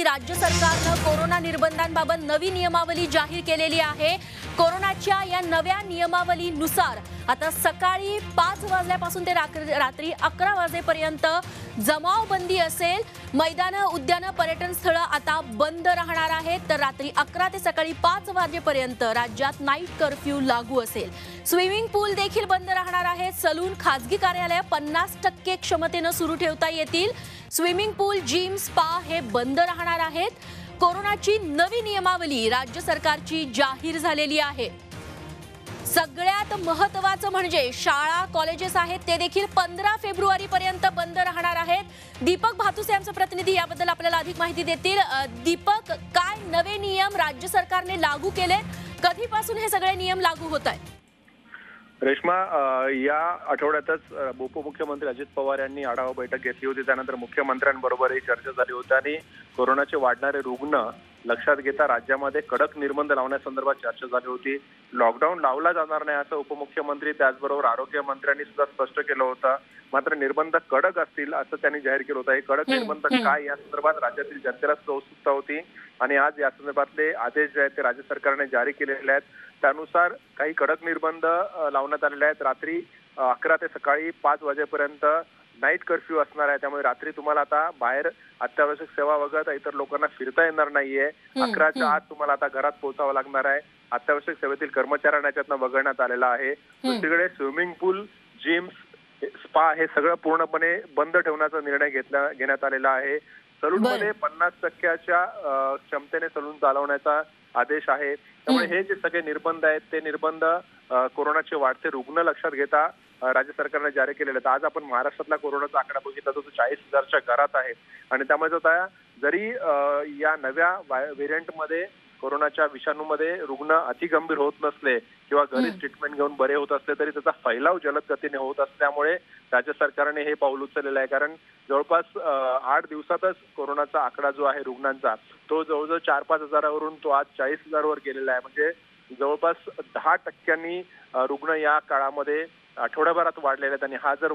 राज्य सरकारनं कोरोना निर्बंधांबाबत नवी नियमावली जाहीर केलेली आहे। कोरोनाच्या या नव्या नियमावलीनुसार आता सकाळी 5 वाजल्यापासून ते रात्री 11 वाजेपर्यंत जमावबंदी असेल। मैदानं, उद्यानं, पर्यटन स्थळं आता बंद राहणार आहेत। तर रात्री 11 ते सकाळी 5 वाजेपर्यंत राज्यात नाईट कर्फ्यू लागू असेल। स्विमिंग पूल देखील बंद राहणार आहेत। सलून, खासगी कार्यालय 50% क्षमतेनं सुरू ठेवता येतील। स्विमिंग पूल, जिम, स्पा हे बंद राहणार आहेत। कोरोनाची नवी नियमावली राज्य सरकारची जाहीर झालेली आहे। सगळ्यात महत्त्वाचं म्हणजे शाळा, कॉलेजेस आहेत ते देखील 15 फेब्रुवारी पर्यंत बंद राहणार आहेत। दीपक भातुसे आमचे प्रतिनिधी याबद्दल आपल्याला अधिक माहिती देतील। दीपक, काय नवे नियम राज्य सरकारने लागू केले, कधीपासून हे सगळे नियम लागू होत आहेत? रेश्मा, या आठवड्यातच उपमुख्यमंत्री अजित पवार यांनी आढावा बैठक घेतली होती। त्यानंतर मुख्यमंत्र्यांबरोबरही चर्चा झाली होती आणि कोरोनाचे वाढणारे रुग्ण लक्षात घेता राज्यामध्ये कडक निर्बंध लावण्यासंदर्भात चर्चा झाली होती। लॉकडाऊन लावला जाणार नाही असं उपमुख्यमंत्री त्याचबरोबर आरोग्य मंत्र्यांनी सुद्धा स्पष्ट केलं होतं। मात्र निर्बंध कडक असतील असं त्यांनी जाहीर केलं होतं। हे कडक निर्बंध काय या संदर्भात राज्यातील जनतेला उत्सुकता होती आणि आज या संदर्भातले आदेश जे आहेत ते राज्य सरकारने जारी केलेले आहेत। त्यानुसार काही कडक निर्बंध लावण्यात आलेले आहेत। रात्री 11 ते सकाळी 5 वाजेपर्यंत नाईट कर्फ्यू असणार आहे। त्यामुळे रात्री तुम्हाला आता बाहेर अत्यावश्यक सेवा वगळता इतर लोकांना फिरता येणार नाहीये। 11च्या आत तुम्हाला आता घरात पोहोचावं लागणार आहे। अत्यावश्यक सेवेतील कर्मचाऱ्यांना याच्यातनं वगळण्यात आलेलं आहे। दुसरीकडे स्विमिंग पूल, जिम्स, स्पा हे सगळं पूर्णपणे बंद ठेवण्याचा निर्णय घेण्यात आलेला आहे। सलूनमध्ये 50%च्या क्षमतेने सलून चालवण्याचा आदेश आहे। त्यामुळे हे जे सगळे निर्बंध आहेत ते निर्बंध कोरोनाचे वाढते रुग्ण लक्षात घेता राज्य सरकारने जारी केलेले आहेत। आज आपण महाराष्ट्रातला कोरोनाचा आकडा बघितला तर तो 40,000च्या घरात आहे आणि त्यामुळे आता जरी या नव्या व्हेरियंटमध्ये कोरोनाच्या विषाणूमध्ये रुग्ण अतिगंभीर होत नसले किंवा घरीच ट्रीटमेंट घेऊन बरे होत असले तरी त्याचा फैलाव जलद गतीने होत असल्यामुळे राज्य सरकारने हे पाऊल उचललेलं आहे। कारण जवळपास 8 दिवसातच कोरोनाचा आकडा जो आहे रुग्णांचा तो जवळजवळ 4-5 हजारावरून तो आज 40,000 वर गेलेला आहे। म्हणजे जवळपास 10% रुग्ण या काळामध्ये आठवड्याभरात वाढलेले आहेत आणि हा जर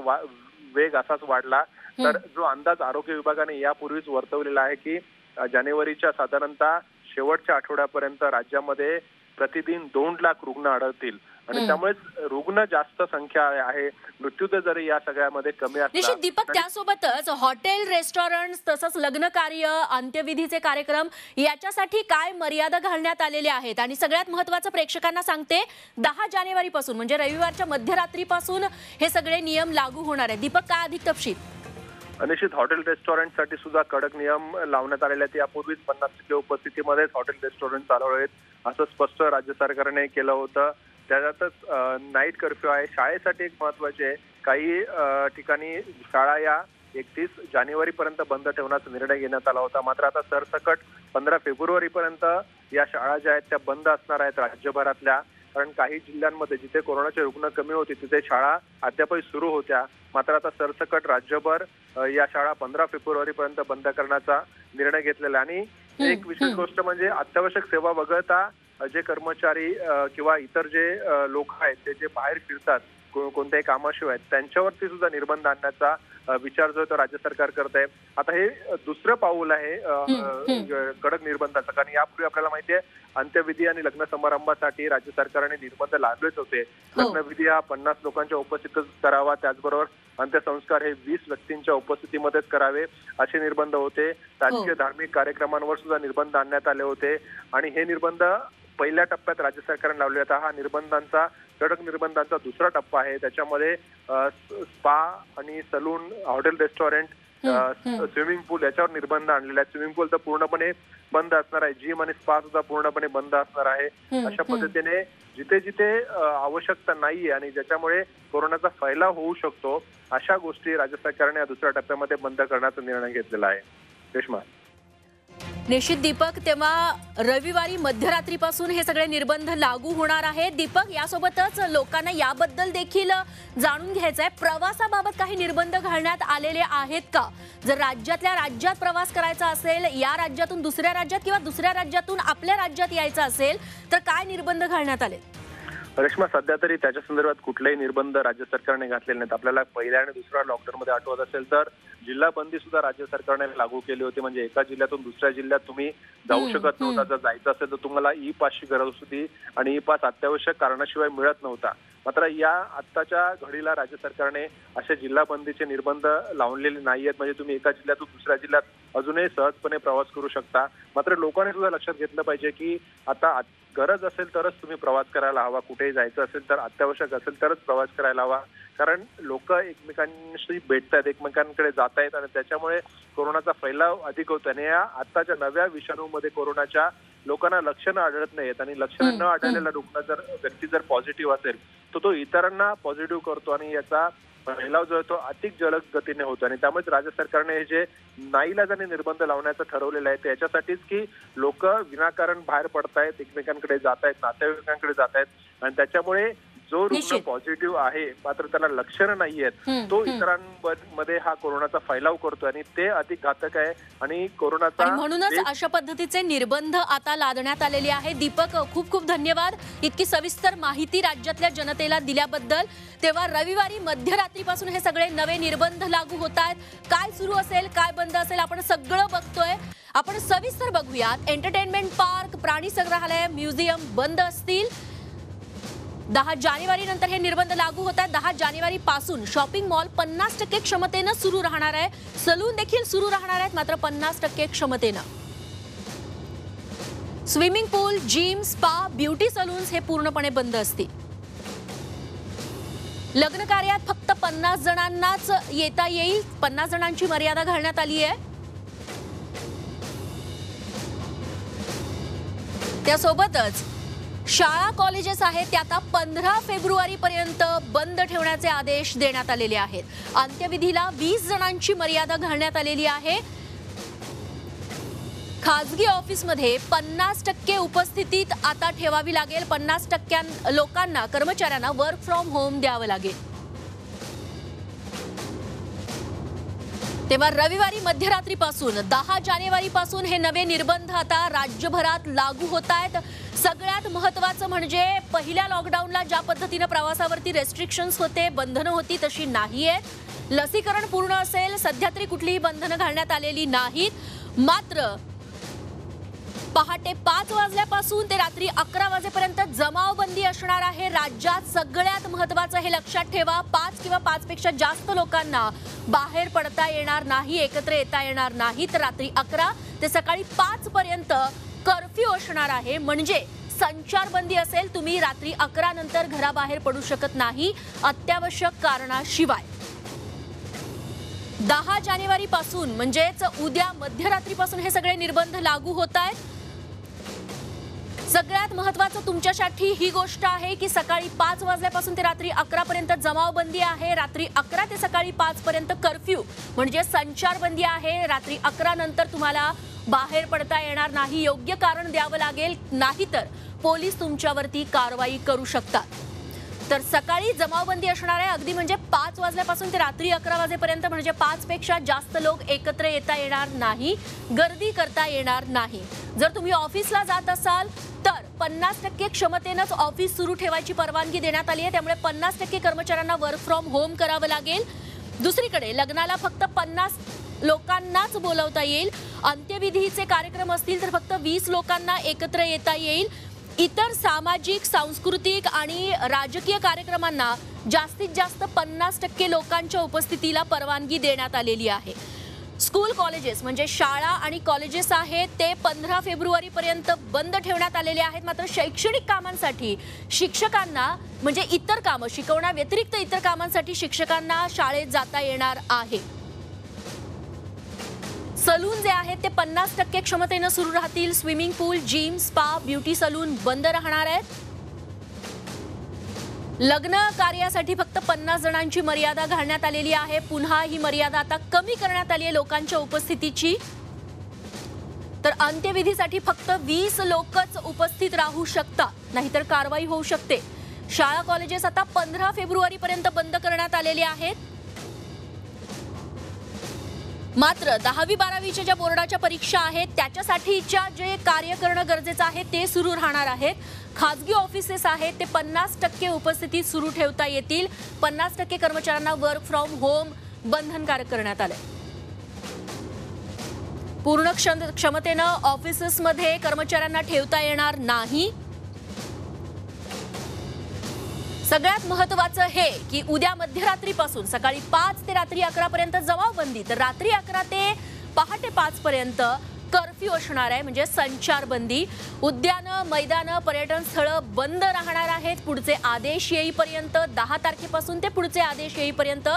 वेग असाच वाढला तर जो अंदाज आरोग्य विभागाने यापूर्वीच वर्तवलेला आहे की जानेवारीच्या साधारणतः शेवटच्या आठवड्यापर्यंत राज्यामध्ये प्रतिदिन 2 लाख रुग्ण आढळतील आणि त्यामुळेच रुग्ण जास्त संख्या आहे। मृत्यूदर जरी या सगळ्यामध्ये कमी असला। निश्चित दीपक, त्यासोबतच हॉटेल, रेस्टॉरंट तसंच लग्न कार्य, अंत्यविधीचे कार्यक्रम याच्यासाठी काय मर्यादा घालण्यात आलेल्या आहेत? आणि सगळ्यात महत्त्वाचं प्रेक्षकांना सांगते 10 जानेवारीपासून म्हणजे रविवारच्या मध्यरात्रीपासून हे सगळे नियम लागू होणार आहेत। दीपक, काय अधिक तपशील? निश्चित हॉटेल रेस्टॉरंटसाठी सुद्धा कडक नियम लावण्यात आलेले आहेत। यापूर्वीच 50% उपस्थितीमध्येच हॉटेल रेस्टॉरंट चालवले आहेत असं स्पष्ट राज्य सरकारने केलं होतं। त्याच्यातच नाईट कर्फ्यू आहे। शाळेसाठी एक महत्वाचे आहे, काही ठिकाणी शाळा या 31 जानेवारीपर्यंत बंद ठेवण्याचा निर्णय घेण्यात आला होता। मात्र आता सरसकट 15 फेब्रुवारीपर्यंत या शाळा ज्या आहेत त्या बंद असणार आहेत राज्यभरातल्या। कारण काही जिल्ह्यांमध्ये जिथे कोरोनाचे रुग्ण कमी होते तिथे शाळा अद्यापही सुरू होत्या। मात्र आता सरसकट राज्यभर या शाळा 15 फेब्रुवारीपर्यंत बंद करण्याचा निर्णय घेतलेला आणि एक विशेष गोष्ट म्हणजे अत्यावश्यक सेवा वगळता जे कर्मचारी किंवा इतर जे लोक आहेत ते जे बाहेर फिरतात कोणत्याही कामाशिवाय त्यांच्यावरती सुद्धा निर्बंध आणण्याचा विचार जो तो राज्य सरकार करत आहे। आता हे दुसरं पाऊल आहे कडक निर्बंधाचं। कारण यापूर्वी आपल्याला माहिती आहे अंत्यविधी आणि लग्न समारंभासाठी राज्य सरकारने निर्बंध लादलेच होते। लग्नविधी हा 50 लोकांच्या उपस्थितीत करावा, त्याचबरोबर अंत्यसंस्कार हे 20 व्यक्तींच्या उपस्थितीमध्येच करावे असे निर्बंध होते। राजकीय धार्मिक कार्यक्रमांवर सुद्धा निर्बंध आणण्यात आले होते आणि हे निर्बंध पहिल्या टप्प्यात राज्य सरकारने लावले होता। हा निर्बंधांचा कडक निर्बंधांचा दुसरा टप्पा आहे। त्याच्यामध्ये स्पा आणि सलून, हॉटेल, रेस्टॉरंट, स्विमिंग पूल याच्यावर निर्बंध आणलेले आहेत। स्विमिंग पूल तर पूर्णपणे बंद असणार आहे। जिम आणि स्पा सुद्धा पूर्णपणे बंद असणार आहे। अशा पद्धतीने जिथे जिथे आवश्यकता नाहीये आणि ज्याच्यामुळे कोरोनाचा फैलाव होऊ शकतो अशा गोष्टी राज्य सरकारने या दुसऱ्या टप्प्यामध्ये बंद करण्याचा निर्णय घेतलेला आहे। रेश्मा, निश्चित दीपक, तेव्हा रविवारी मध्यरात्रीपासून हे सगळे निर्बंध लागू होणार आहेत। दीपक, यासोबतच लोकांना याबद्दल देखील जाणून घ्यायचं आहे, प्रवासाबाबत काही निर्बंध घालण्यात आलेले आहेत का? जर राज्यातल्या राज्यात प्रवास करायचा असेल, या राज्यातून दुसऱ्या राज्यात किंवा दुसऱ्या राज्यातून आपल्या राज्यात यायचं असेल तर काय निर्बंध घालण्यात आले? रेश्मा, सध्या तरी त्याच्या संदर्भात कुठलेही निर्बंध राज्य सरकारने घातलेले नाहीत. आपल्याला पहिल्या आणि दुसऱ्या लॉकडाऊनमध्ये आठवत असेल तर जिल्हा बंदी सुद्धा राज्य सरकारने लागू केली होती. म्हणजे एका जिल्ह्यातून दुसऱ्या जिल्ह्यात तुम्ही जाऊ शकत नव्हता. जर जायचं असेल तर तुम्हाला ई पासची गरज होती आणि ई पास अत्यावश्यक कारणाशिवाय मिळत नव्हता. मात्र या आत्ताच्या घडीला राज्य सरकारने असे जिल्हा बंदीचे निर्बंध लावलेले नाहीयेत. म्हणजे तुम्ही एका जिल्ह्यातून दुसऱ्या जिल्ह्यात अजूनही सहजपणे प्रवास करू शकता. मात्र लोकांनी सुद्धा लक्षात घेतलं पाहिजे की आता गरज असेल तरच तुम्ही प्रवास करायला हवा. कुठेही जायचं असेल तर अत्यावश्यक असेल तरच प्रवास करायला हवा. कारण लोक एकमेकांशी भेटतात, एकमेकांकडे जात आहेत आणि त्याच्यामुळे कोरोनाचा फैलाव अधिक होतो. आणि या आत्ताच्या नव्या विषाणूमध्ये कोरोनाच्या लोकांना लक्षणं आढळत नाहीत आणि लक्षणं न आढळलेला रुग्ण जर व्यक्ती जर पॉझिटिव्ह असेल तर तो इतरांना पॉझिटिव्ह करतो आणि याचा फैलाव जो आहे तो अधिक जलद गतीने होतो. आणि त्यामुळे राज्य सरकारने हे जे नाईलाजाने निर्बंध लावण्याचं ठरवलेलं आहे ते याच्यासाठीच की लोक विनाकारण बाहेर पडतायत, एकमेकांकडे जात आहेत, नातेवाईकांकडे जात आहेत आणि त्याच्यामुळे जो रुग्ण पॉझिटिव्ह आहे मात्र त्याला लक्षणं नाही आहेत तो इतरांमध्ये हा कोरोनाचा फैलाव करतो आणि ते अधिक घातक आहे. आणि कोरोनाचा म्हणूनच अशा पद्धतीचे निर्बंध आता लादण्यात आलेले आहे. दीपक, खूप खूप धन्यवाद इतकी सविस्तर माहिती राज्यातल्या जनतेला दिल्याबद्दल. तेव्हा रविवारी मध्यरात्रीपासून हे सगळे नवे निर्बंध लागू होत आहेत. काय सुरू असेल, काय बंद असेल, आपण सगळं बघतोय. आपण सविस्तर बघूयात. एंटरटेनमेंट पार्क, प्राणी संग्रहालय, म्युझियम बंद असतील. 10 जानेवारी नंतर हे निर्बंध लागू होत आहेत. 10 जानेवारी पासून शॉपिंग मॉल 50% क्षमतेनं सुरू राहणार आहे. सलून देखील सुरू राहणार आहेत मात्र 50% क्षमतेनं. स्विमिंग पूल, जिम, स्पा, ब्युटी सलून्स हे पूर्णपणे बंद असतील. लग्न कार्यात फक्त 50 जणांनाच येता येईल. 50 जणांची मर्यादा घालण्यात आली आहे. त्यासोबतच शाळा कॉलेजेस आहेत ते आता 15 फेब्रुवारी पर्यंत बंद ठेवण्याचे आदेश देण्यात आलेले आहेत. अंत्यविधीला 20 जणांची मर्यादा घालण्यात आलेली आहे. खासगी ऑफिसमध्ये 50% उपस्थितीत आता ठेवावी लागेल. 50% लोकांना, कर्मचाऱ्यांना वर्क फ्रॉम होम द्यावं लागेल. तेव्हा रविवारी मध्यरात्रीपासून 10 जानेवारी पासून हे नवे निर्बंध आता राज्यभरात लागू होत आहेत. सगळ्यात महत्त्वाचं म्हणजे पहिल्या लॉकडाऊनला ज्या पद्धतीने प्रवासावरती रेस्ट्रिक्शन्स होते, बंधनं होती, तशी नाहीये. लसीकरण पूर्ण असेल, सध्या तरी कुठलीही बंधनं घालण्यात आलेली नाहीत. मात्र पहाटे 5 वाजल्यापासून ते रात्री 11 वाजेपर्यंत जमावबंदी असणार आहे राज्यात. सगळ्यात महत्त्वाचं हे लक्षात ठेवा, 5 किंवा 5 पेक्षा जास्त लोकांना बाहेर पडता येणार नाही, एकत्र येता येणार नाही. तर रात्री 11 ते सकाळी 5 पर्यंत कर्फ्यू असणार आहे. म्हणजे संचारबंदी असेल. तुम्ही रात्री 11 नंतर घराबाहेर पडू शकत नाही अत्यावश्यक कारणाशिवाय. 10 जानेवारी पासून म्हणजेच उद्या मध्यरात्रीपासून हे सगळे निर्बंध लागू होत आहेत. सगळ्यात महत्त्वाचं तुमच्यासाठी ही गोष्ट आहे की सकाळी 5 वाजल्यापासून ते रात्री 11 पर्यंत जमावबंदी आहे. रात्री 11 ते सकाळी 5 पर्यंत कर्फ्यू म्हणजे संचारबंदी आहे. रात्री 11 नंतर तुम्हाला बाहेर पडता येणार नाही. योग्य कारण द्यावं लागेल, नाहीतर पोलीस तुमच्यावरती कारवाई करू शकतात. तर सकाळी जमावबंदी असणार आहे. अगदी म्हणजे 5 वाजल्यापासून ते रात्री 11 वाजेपर्यंत. म्हणजे 5 पेक्षा जास्त लोक एकत्र येता येणार नाही, गर्दी करता येणार नाही. जर तुम्ही ऑफिसला जात असाल तर 50% क्षमतेनंच ऑफिस सुरू ठेवायची परवानगी देण्यात आली आहे. त्यामुळे 50% कर्मचाऱ्यांना वर्क फ्रॉम होम करावं लागेल. दुसरीकडे लग्नाला फक्त 50 लोकांनाच बोलवता येईल. अंत्यविधीचे कार्यक्रम असतील तर फक्त 20 लोकांना एकत्र येता येईल. इतर सामाजिक, सांस्कृतिक आणि राजकीय कार्यक्रमांना जास्तीत जास्त 50% लोकांच्या उपस्थितीला परवानगी देण्यात आलेली आहे. स्कूल कॉलेजेस म्हणजे शाळा आणि कॉलेजेस आहेत ते 15 फेब्रुवारी पर्यंत बंद ठेवण्यात आलेले आहेत. मात्र शैक्षणिक कामांसाठी शिक्षकांना म्हणजे इतर कामं शिकवण्याव्यतिरिक्त इतर कामांसाठी शिक्षकांना शाळेत जाता येणार आहे. सलून जे आहेत ते 50% क्षमतेनं सुरू राहतील. स्विमिंग पूल, जिम, स्पा, ब्युटी सलून बंद राहणार आहेत. लग्न कार्यासाठी फक्त 50 जणांची मर्यादा घालण्यात आलेली आहे. पुन्हा ही मर्यादा आता कमी करण्यात आली आहे लोकांच्या उपस्थितीची. तर अंत्यविधीसाठी फक्त 20 लोकच उपस्थित राहू शकतात, नाहीतर कारवाई होऊ शकते. शाळा कॉलेजेस आता 15 फेब्रुवारी पर्यंत बंद करण्यात आलेले आहेत. मात्र 10वी-12वीच्या ज्या बोर्डाच्या परीक्षा आहेत त्याच्यासाठीच्या जे कार्य करणं गरजेचं आहे ते सुरू राहणार आहेत. खाजगी ऑफिसेस आहेत ते 50% उपस्थिती सुरू ठेवता येतील. 50% कर्मचाऱ्यांना वर्क फ्रॉम होम बंधनकारक करण्यात आलंय. पूर्ण क्षमतेनं ऑफिसेसमध्ये कर्मचाऱ्यांना ठेवता येणार नाही. सगळ्यात महत्त्वाचं हे की उद्या मध्यरात्रीपासून सकाळी 5 ते रात्री 11 पर्यंत जमावबंदी, तर रात्री 11 ते पहाटे 5 पर्यंत कर्फ्यू असणार आहे, म्हणजे संचारबंदी. उद्यानं, मैदानं, पर्यटन स्थळं बंद राहणार आहेत पुढचे आदेश येईपर्यंत. 10 तारखेपासून ते पुढचे आदेश येईपर्यंत.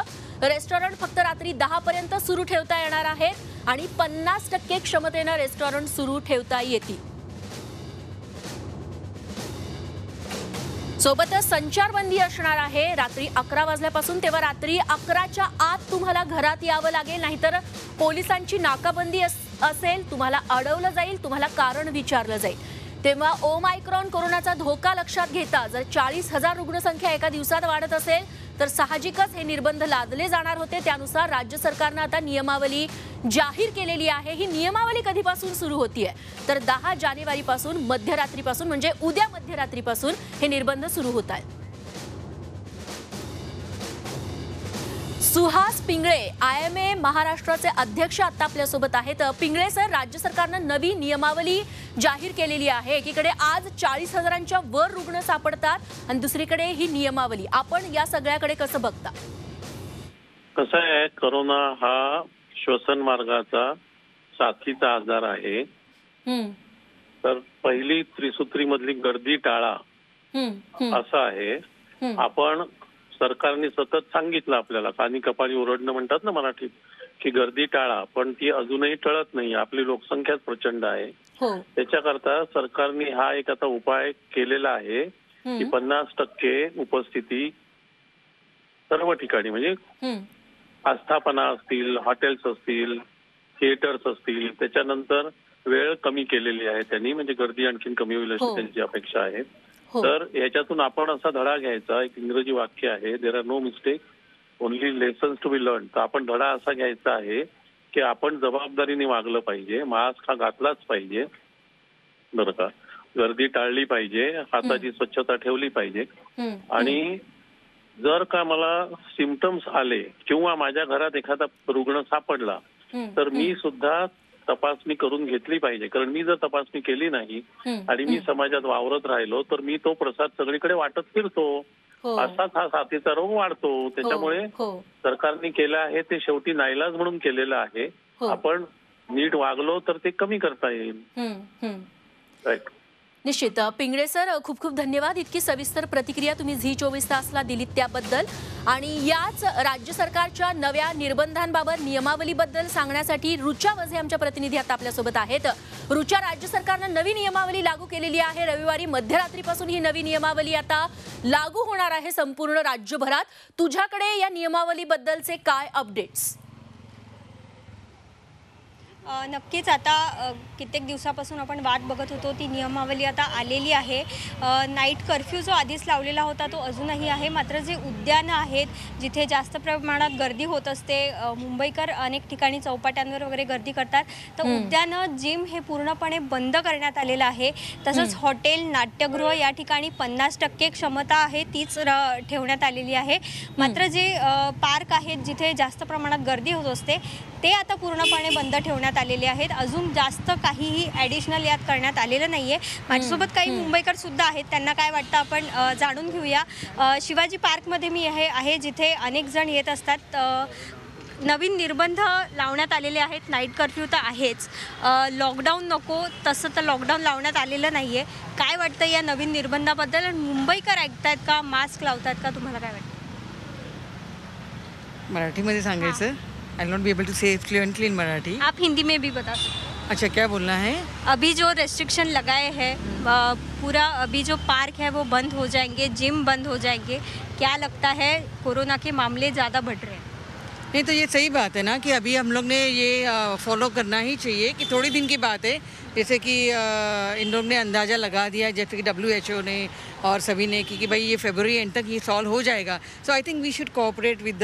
रेस्टॉरंट फक्त रात्री 10 पर्यंत सुरू ठेवता येणार आहेत आणि 50% क्षमतेनं रेस्टॉरंट सुरू ठेवता येतील. सोबतच संचारबंदी असणार आहे रात्री 11 वाजल्यापासून. तेव्हा रात्री 11च्या आत तुम्हाला घरात यावं लागेल, नाहीतर पोलिसांची नाकाबंदी असेल. तुम्हाला अडवलं जाईल, तुम्हाला कारण विचारलं जाईल. तेव्हा ओमायक्रॉन कोरोनाचा धोका लक्षात घेता जर 40,000 रुग्णसंख्या एका दिवसात वाढत असेल तर साहजिकच हे निर्बंध लादले जाणार होते. त्यानुसार राज्य सरकारनं आता नियमावली जाहीर केलेली आहे. ही नियमावली कधीपासून सुरू होतीये तर 10 जानेवारीपासून मध्यरात्रीपासून, म्हणजे उद्या मध्यरात्रीपासून हे निर्बंध सुरू होत आहेत. सुहास पिंगळे IMA महाराष्ट्राचे अध्यक्ष आता आपल्यासोबत आहेत. पिंगळे सर, राज्य सरकारनं नवी नियमावली जाहीर केलेली आहे. एकीकडे आज 40,000च्या वर रुग्ण सापडतात आणि दुसरीकडे ही नियमावली. आपण या सगळ्याकडे कसं बघता? कसं आहे, कोरोना हा श्वसन मार्गाचा साथीचा आजार आहे. तर पहिली त्रिसूत्री मधली गर्दी टाळा असं आहे. आपण सरकारने सतत सांगितलं आपल्याला, कानी कपाळी ओरडणं म्हणतात ना मराठीत, की गर्दी टाळा, पण ती अजूनही टळत नाही. आपली लोकसंख्याच प्रचंड आहे. त्याच्याकरता सरकारने हा एक आता उपाय केलेला आहे की 50% उपस्थिती सर्व ठिकाणी, म्हणजे आस्थापना असतील, हॉटेल्स असतील, थिएटर्स असतील, त्याच्यानंतर वेळ कमी केलेली आहे त्यांनी, म्हणजे गर्दी आणखीन कमी होईल अशी त्यांची अपेक्षा आहे. तर याच्यातून आपण असा धडा घ्यायचा, एक इंग्रजी वाक्य आहे, there are no mistake only lessons to be learn. तर आपण धडा असा घ्यायचा आहे की आपण जबाबदारीने वागलं पाहिजे, मास्क हा घातलाच पाहिजे बरं का, गर्दी टाळली पाहिजे, हाताची स्वच्छता ठेवली पाहिजे. आणि जर का मला सिम्पटम्स आले किंवा माझ्या घरात एखादा रुग्ण सापडला तर मी सुद्धा तपासणी करून घेतली पाहिजे. कारण मी जर तपासणी केली नाही आणि मी समाजात वावरत राहिलो तर मी तो प्रसाद सगळीकडे वाटत फिरतो. असाच हा साथीचा रोग वाढतो. त्याच्यामुळे सरकारने केलं आहे ते शेवटी नाईलाज म्हणून केलेलं आहे. आपण नीट वागलो तर ते कमी करता येईल. राईट. निश्चित. पिंगळे सर, खूप खूप धन्यवाद. इतकी सविस्तर प्रतिक्रिया तुम्ही झी24 तासला दिलीत त्याबद्दल. आणि याच राज्य सरकारच्या नव्या निर्बंधांबाबत, नियमावलीबद्दल सांगण्यासाठी रुचा वझे आमच्या प्रतिनिधी आता आपल्यासोबत आहेत. रुचा, राज्य सरकारनं नवी नियमावली लागू केलेली आहे. रविवारी मध्यरात्रीपासून ही नवी नियमावली आता लागू होणार आहे संपूर्ण राज्यभरात. तुझ्याकडे या नियमावलीबद्दलचे काय अपडेट्स? नक्कीच. आता कित्येक दिवसापासून आपण वाट बघत होतो, ती नियमावली आता आलेली आहे. नाईट कर्फ्यू जो आधीच लावलेला होता तो अजूनही आहे. मात्र जे उद्यानं आहेत जिथे जास्त प्रमाणात गर्दी होत असते, मुंबईकर अनेक ठिकाणी चौपाट्यांवर वगैरे गर्दी करतात, तर उद्यानं, जिम हे पूर्णपणे बंद करण्यात आलेलं आहे. तसंच हॉटेल, नाट्यगृह या ठिकाणी 50% क्षमता आहे तीच ठेवण्यात आलेली आहे. मात्र जे पार्क आहेत जिथे जास्त प्रमाणात गर्दी होत असते ते आता पूर्णपणे बंद ठेवण्यात आलेले आहेत. अजून जास्त काहीही ॲडिशनल यात करण्यात आलेलं नाहीये. माझ्यासोबत काही मुंबईकर सुद्धा आहेत, त्यांना काय वाटतं आपण जाणून घेऊया. शिवाजी पार्कमध्ये मी आहे जिथे अनेक जण येत असतात. नवीन निर्बंध लावण्यात आलेले आहेत. नाईट कर्फ्यू तर आहेच, लॉकडाऊन नको तसं तर लॉकडाऊन लावण्यात आलेलं नाहीये. काय वाटतं या नवीन निर्बंधाबद्दल? आणि मुंबईकर ऐकतायत का, मास्क लावतात का, तुम्हाला काय वाटतं? मराठीमध्ये सांगायचं? I will not be able to say fluently in Marathi. आप हिंदी में भी बता सकते. अच्छा, क्या बोलना है? अभी जो रेस्ट्रिक्शन लगाए हैं, पूरा अभी जो पार्क है वो बंद हो जाएंगे, जिम बंद हो जाएंगे. क्या लगता है, कोरोना के मामले ज़्यादा बढ़ रहे हैं? नहीं तो ये सही बात है ना कि अभी हम लोग ने ये फॉलो करना ही चाहिए कि थोड़ी दिन की बात है, जैसे कि इन लोग ने अंदाज़ा लगा दिया, जैसे कि WHO ने और सभी ने कि भाई ये फरवरी एंड तक ये सॉल्व हो जाएगा. So I think we should cooperate with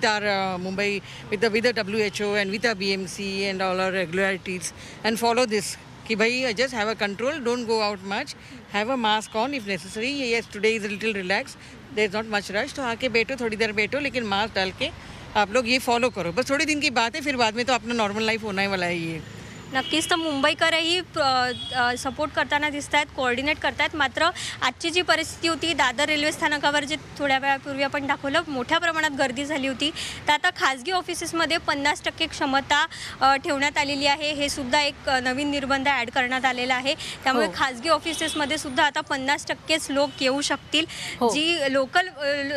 our Mumbai with the WHO and with the BMC and all our regularities and follow this कि भाई just have a control, don't go out much, have a mask on if necessary. Yes, today is little relax, there is not much rush, तो आके बैठो, थोड़ी देर बैठो, लेकिन mask डाल के आप लोग ये फॉलो करो. बस थोड़े दिन की बात है, फिर बाद में तो अपना नॉर्मल लाईफ होना वाला आहे. ये नक्कीच. तर मुंबईकरही सपोर्ट करताना दिसत आहेत, कोऑर्डिनेट करतायत. मात्र आजची जी परिस्थिती होती, दादर रेल्वे स्थानकावर जे थोड्या वेळापूर्वी आपण दाखवलं, मोठ्या प्रमाणात गर्दी झाली होती. तर आता खाजगी ऑफिसेसमध्ये 50% क्षमता ठेवण्यात आलेली आहे. हे सुद्धा एक नवीन निर्बंध ॲड करण्यात आलेला आहे. त्यामुळे खाजगी ऑफिसेसमध्ये सुद्धा आता 50%च लोक येऊ शकतील. जी लोकल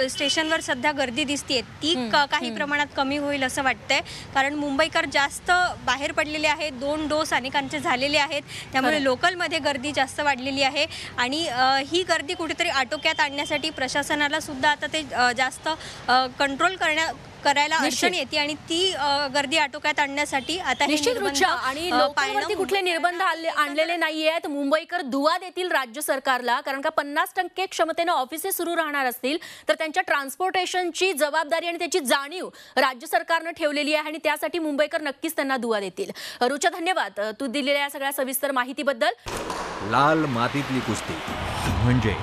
स्टेशनवर सध्या गर्दी दिसते ती काही प्रमाणात कमी होईल असं वाटतंय. कारण मुंबईकर जास्त बाहेर पडलेले आहेत, 2 डोस अनेकांचे झालेले आहेत. त्यामुळे लोकलमध्ये गर्दी जास्त वाढलेली आहे आणि ही गर्दी कुठेतरी आटोक्यात आणण्यासाठी प्रशासनाला सुद्धा आता ते जास्त कंट्रोल करायला अडचण येते आणि ती गर्दी आटोक्यात आणण्यासाठी आता निश्चित रूपच्या आणि लोकांवरती कुठले निर्बंध आणलेले नाहीयेत. मुंबईकर दुवा देतील राज्य सरकारला, कारण का 50% क्षमतेने ऑफिसेस सुरू राहणार असतील तर त्यांच्या ट्रान्सपोर्टेशनची जबाबदारी आणि त्याची जाणीव राज्य सरकारने ठेवलेली आहे आणि त्यासाठी मुंबईकर नक्कीच त्यांना दुवा देतील. रुचा, धन्यवाद तू दिलेल्या या सगळ्या सविस्तर माहितीबद्दल. लाल मातीतली कुस्ती म्हणजे